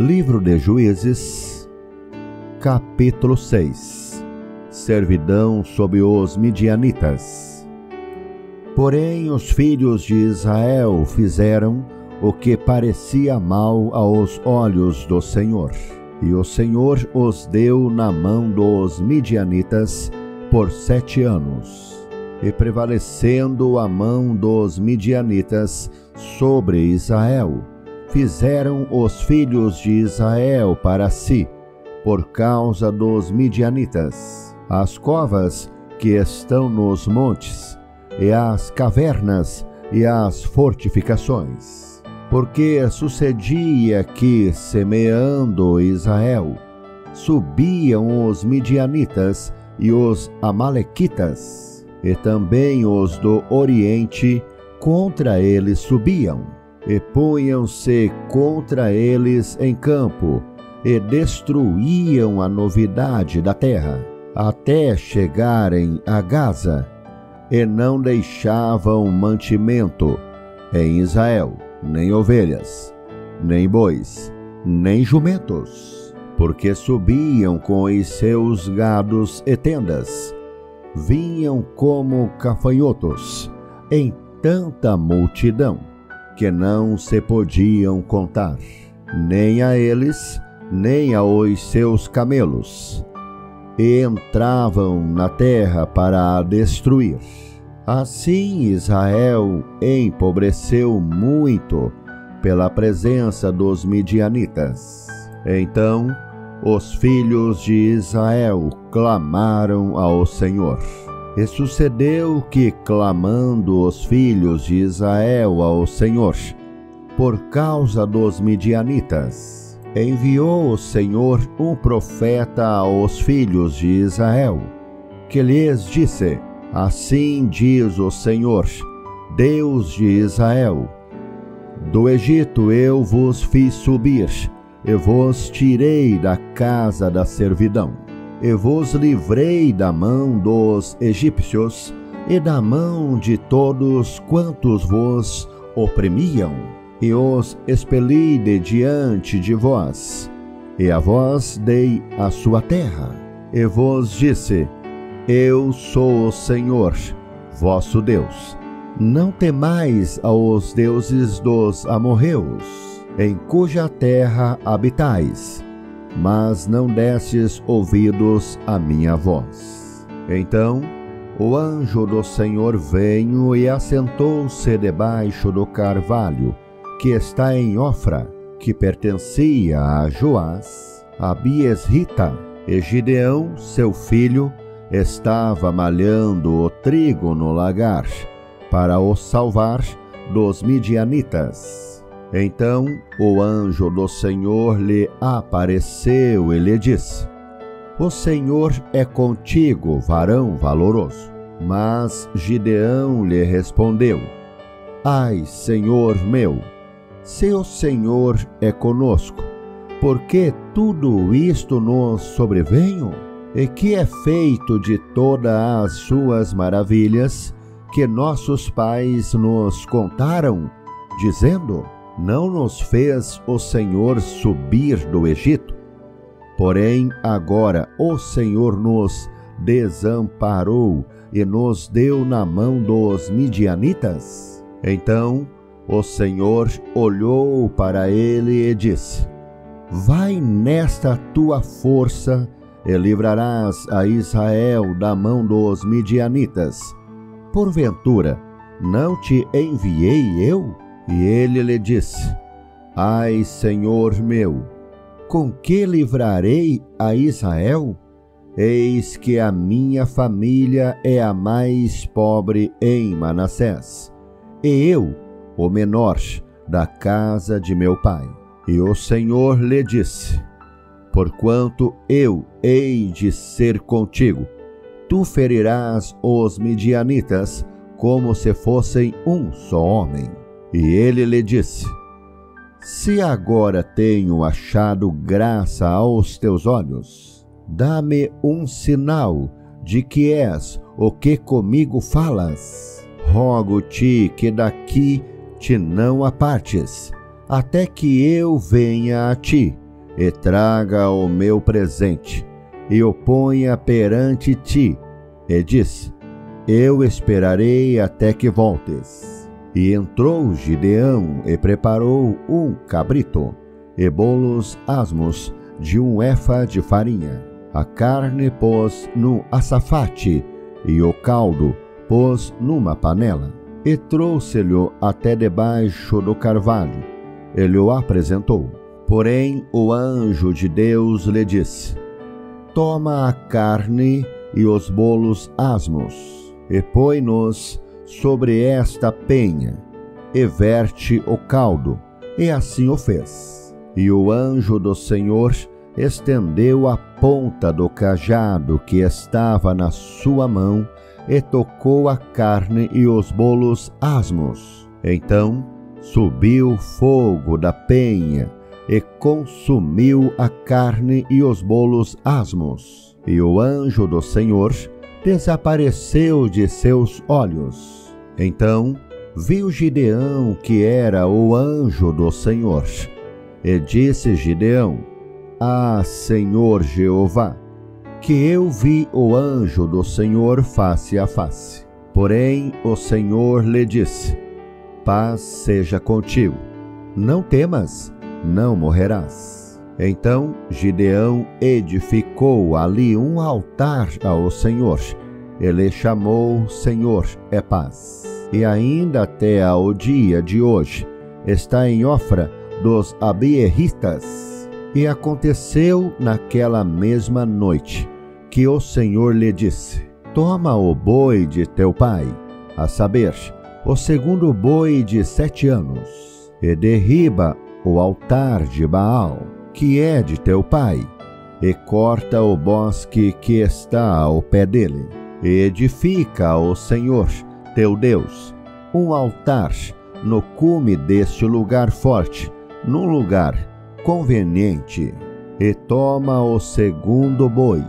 Livro de Juízes, capítulo 6. Servidão sob os midianitas. Porém, os filhos de Israel fizeram o que parecia mal aos olhos do Senhor, e o Senhor os deu na mão dos midianitas por 7 anos. E prevalecendo a mão dos midianitas sobre Israel, fizeram os filhos de Israel para si, por causa dos midianitas, as covas que estão nos montes, e as cavernas e as fortificações. Porque sucedia que, semeando Israel, subiam os midianitas e os amalequitas, e também os do Oriente contra eles subiam, e punham-se contra eles em campo, e destruíam a novidade da terra, até chegarem a Gaza, e não deixavam mantimento em Israel, nem ovelhas, nem bois, nem jumentos, porque subiam com os seus gados e tendas, vinham como gafanhotos em tanta multidão, que não se podiam contar, nem a eles, nem aos seus camelos, e entravam na terra para a destruir. Assim Israel empobreceu muito pela presença dos midianitas. Então os filhos de Israel clamaram ao Senhor. E sucedeu que, clamando os filhos de Israel ao Senhor, por causa dos midianitas, enviou o Senhor um profeta aos filhos de Israel, que lhes disse: Assim diz o Senhor, Deus de Israel: Do Egito eu vos fiz subir, e vos tirei da casa da servidão. E vos livrei da mão dos egípcios e da mão de todos quantos vos oprimiam, e os expeli de diante de vós, e a vós dei a sua terra. E vos disse: Eu sou o Senhor, vosso Deus. Não temais aos deuses dos amorreus, em cuja terra habitais, mas não destes ouvidos à minha voz. Então o anjo do Senhor veio e assentou-se debaixo do carvalho que está em Ofra, que pertencia a Joás, a Biesrita, e Gideão, seu filho, estava malhando o trigo no lagar, para o salvar dos midianitas. Então o anjo do Senhor lhe apareceu e lhe disse: O Senhor é contigo, varão valoroso. Mas Gideão lhe respondeu: Ai, Senhor meu, se o Senhor é conosco, por que tudo isto nos sobreveio? E que é feito de todas as suas maravilhas que nossos pais nos contaram, dizendo: Não nos fez o Senhor subir do Egito? Porém, agora o Senhor nos desamparou e nos deu na mão dos midianitas. Então o Senhor olhou para ele e disse: Vai nesta tua força e livrarás a Israel da mão dos midianitas. Porventura, não te enviei eu? E ele lhe disse: Ai, Senhor meu, com que livrarei a Israel? Eis que a minha família é a mais pobre em Manassés, e eu, o menor da casa de meu pai. E o Senhor lhe disse: Porquanto eu hei de ser contigo, tu ferirás os midianitas como se fossem um só homem. E ele lhe disse: Se agora tenho achado graça aos teus olhos, dá-me um sinal de que és o que comigo falas. Rogo-te que daqui te não apartes, até que eu venha a ti, e traga o meu presente, e o ponha perante ti, e diz: eu esperarei até que voltes. E entrou Gideão e preparou um cabrito, e bolos asmos de um efa de farinha. A carne pôs no açafate, e o caldo pôs numa panela, e trouxe-lhe até debaixo do carvalho. Ele o apresentou. Porém o anjo de Deus lhe disse: toma a carne e os bolos asmos, e põe-nos sobre esta penha, e verte o caldo. E assim o fez. E o anjo do Senhor estendeu a ponta do cajado que estava na sua mão, e tocou a carne e os bolos asmos. Então subiu fogo da penha, e consumiu a carne e os bolos asmos. E o anjo do Senhor desapareceu de seus olhos. Então viu Gideão que era o anjo do Senhor. E disse Gideão: ah, Senhor Jeová, que eu vi o anjo do Senhor face a face. Porém o Senhor lhe disse: paz seja contigo, não temas, não morrerás. Então Gideão edificou ali um altar ao Senhor. Ele chamou: Senhor é paz. E ainda até ao dia de hoje está em Ofra dos Abierritas. E aconteceu naquela mesma noite que o Senhor lhe disse: toma o boi de teu pai, a saber, o segundo boi de 7 anos, e derriba o altar de Baal, que é de teu pai, e corta o bosque que está ao pé dele, e edifica ao Senhor, teu Deus, um altar no cume deste lugar forte, num lugar conveniente. E toma o segundo boi,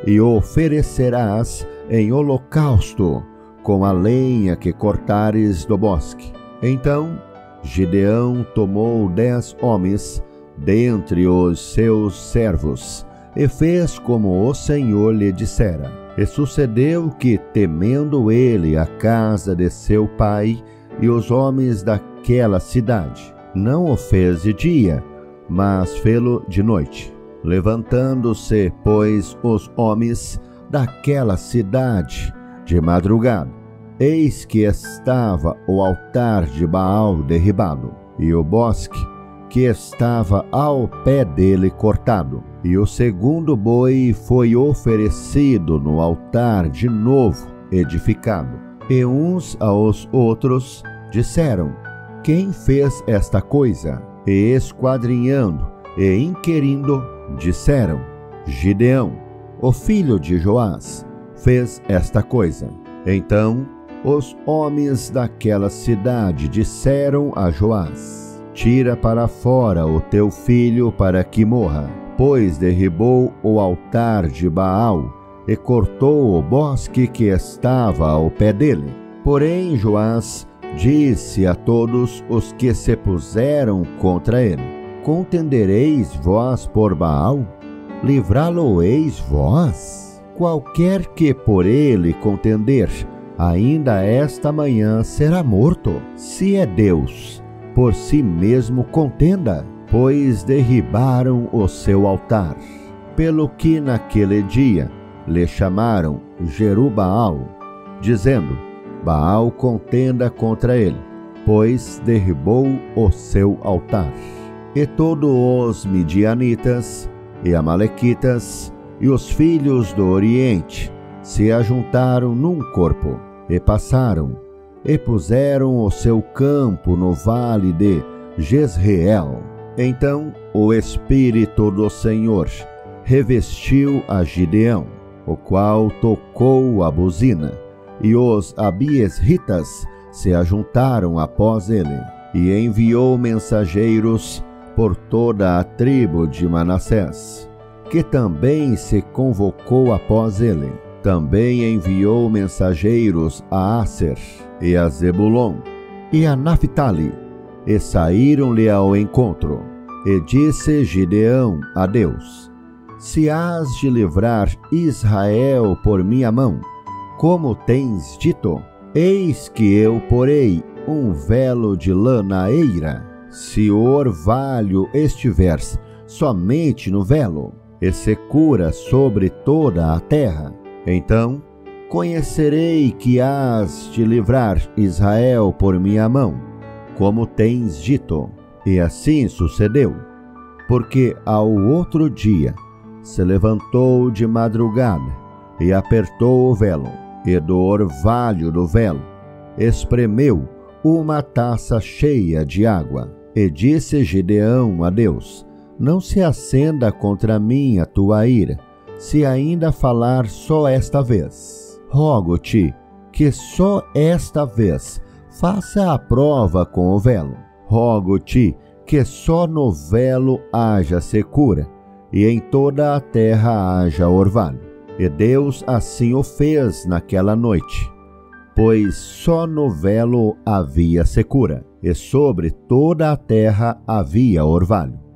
e o oferecerás em holocausto, com a lenha que cortares do bosque. Então Gideão tomou 10 homens dentre os seus servos, e fez como o Senhor lhe dissera. E sucedeu que, temendo ele a casa de seu pai e os homens daquela cidade, não o fez de dia, mas fê-lo de noite. Levantando-se, pois, os homens daquela cidade de madrugada, eis que estava o altar de Baal derribado, e o bosque que estava ao pé dele cortado. E o segundo boi foi oferecido no altar de novo edificado. E uns aos outros disseram: quem fez esta coisa? E esquadrinhando e inquirindo, disseram: Gideão, o filho de Joás, fez esta coisa. Então os homens daquela cidade disseram a Joás: tira para fora o teu filho para que morra, pois derribou o altar de Baal e cortou o bosque que estava ao pé dele. Porém Joás disse a todos os que se puseram contra ele: contendereis vós por Baal? Livrá-lo-eis vós? Qualquer que por ele contender, ainda esta manhã será morto. Se é Deus, por si mesmo contenda, pois derribaram o seu altar. Pelo que naquele dia lhe chamaram Jerubaal, dizendo: Baal contenda contra ele, pois derribou o seu altar. E todos os midianitas e amalequitas e os filhos do Oriente se ajuntaram num corpo, e passaram, e puseram o seu campo no vale de Jezreel. Então o Espírito do Senhor revestiu a Gideão, o qual tocou a buzina, e os abiesritas se ajuntaram após ele, e enviou mensageiros por toda a tribo de Manassés, que também se convocou após ele. Também enviou mensageiros a Asser, e a Zebulon, e a Naphtali, e saíram-lhe ao encontro. E disse Gideão a Deus: Se hás de livrar Israel por minha mão, como tens dito, eis que eu porei um velo de lã na eira. Se o orvalho estiver somente no velo, e secura sobre toda a terra, então conhecerei que hás de livrar Israel por minha mão, como tens dito. E assim sucedeu, porque ao outro dia se levantou de madrugada e apertou o velo, e do orvalho do velo espremeu uma taça cheia de água. E disse Gideão a Deus: Não se acenda contra mim a tua ira, se ainda falar só esta vez. Rogo-te que só esta vez faça a prova com o velo. Rogo-te que só no velo haja secura, e em toda a terra haja orvalho. E Deus assim o fez naquela noite, pois só no velo havia secura, e sobre toda a terra havia orvalho.